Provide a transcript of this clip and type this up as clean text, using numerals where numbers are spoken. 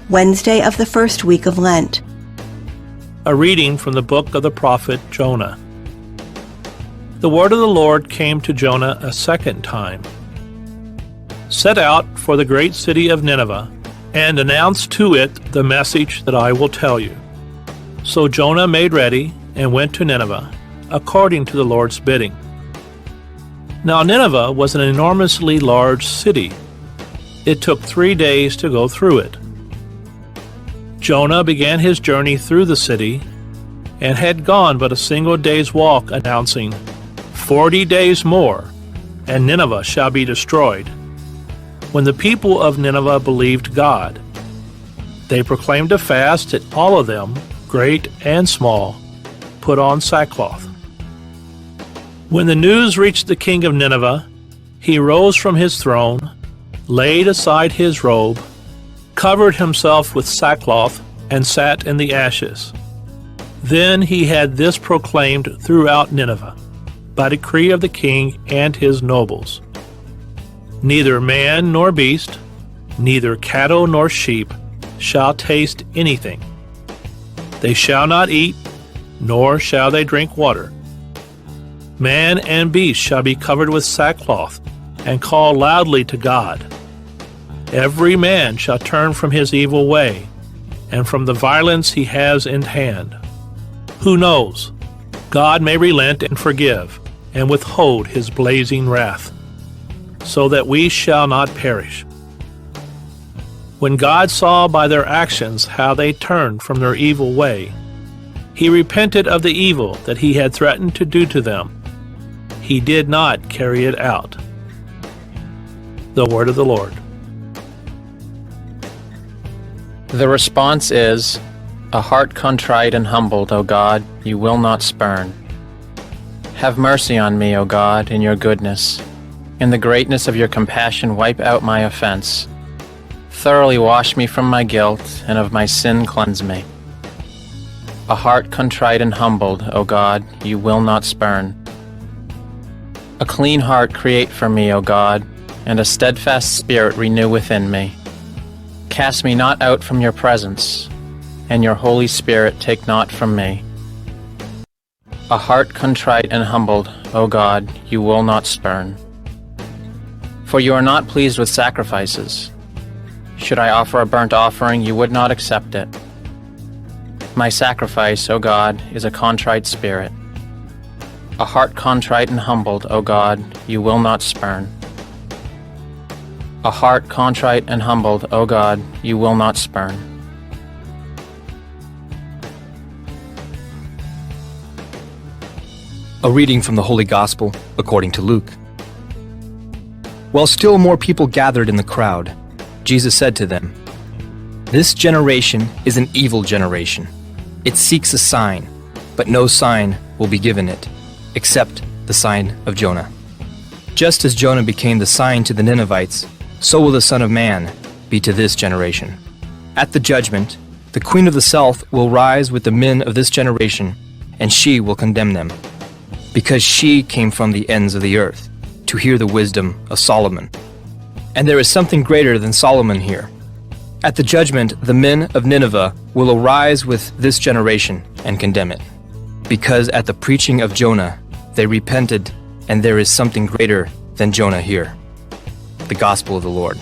Wednesday of the first week of Lent. A reading from the book of the prophet Jonah. The word of the Lord came to Jonah a second time. Set out for the great city of Nineveh, and announce to it the message that I will tell you. So Jonah made ready and went to Nineveh, according to the Lord's bidding. Now Nineveh was an enormously large city. It took 3 days to go through it. Jonah began his journey through the city and had gone but a single day's walk, announcing, 40 days more, and Nineveh shall be destroyed. When the people of Nineveh believed God, they proclaimed a fast, that all of them, great and small, put on sackcloth. When the news reached the king of Nineveh, he rose from his throne, laid aside his robe, covered himself with sackcloth, and sat in the ashes. Then he had this proclaimed throughout Nineveh, by decree of the king and his nobles: neither man nor beast, neither cattle nor sheep, shall taste anything. They shall not eat, nor shall they drink water. Man and beast shall be covered with sackcloth, and call loudly to God. Every man shall turn from his evil way, and from the violence he has in hand. Who knows? God may relent and forgive, and withhold his blazing wrath, so that we shall not perish. When God saw by their actions how they turned from their evil way, he repented of the evil that he had threatened to do to them. He did not carry it out. The word of the Lord. The response is, a heart contrite and humbled, O God, you will not spurn. Have mercy on me, O God, in your goodness. In the greatness of your compassion, wipe out my offense. Thoroughly wash me from my guilt, and of my sin cleanse me. A heart contrite and humbled, O God, you will not spurn. A clean heart create for me, O God, and a steadfast spirit renew within me. Cast me not out from your presence, and your Holy Spirit take not from me. A heart contrite and humbled, O God, you will not spurn. For you are not pleased with sacrifices. Should I offer a burnt offering, you would not accept it. My sacrifice, O God, is a contrite spirit. A heart contrite and humbled, O God, you will not spurn. A heart contrite and humbled, O God, you will not spurn. A reading from the Holy Gospel according to Luke. While still more people gathered in the crowd, Jesus said to them, "This generation is an evil generation. It seeks a sign, but no sign will be given it, except the sign of Jonah. Just as Jonah became the sign to the Ninevites, so will the Son of Man be to this generation. At the judgment, the queen of the south will rise with the men of this generation, and she will condemn them, because she came from the ends of the earth to hear the wisdom of Solomon. And there is something greater than Solomon here. At the judgment, the men of Nineveh will arise with this generation and condemn it, because at the preaching of Jonah they repented, and there is something greater than Jonah here." The Gospel of the Lord.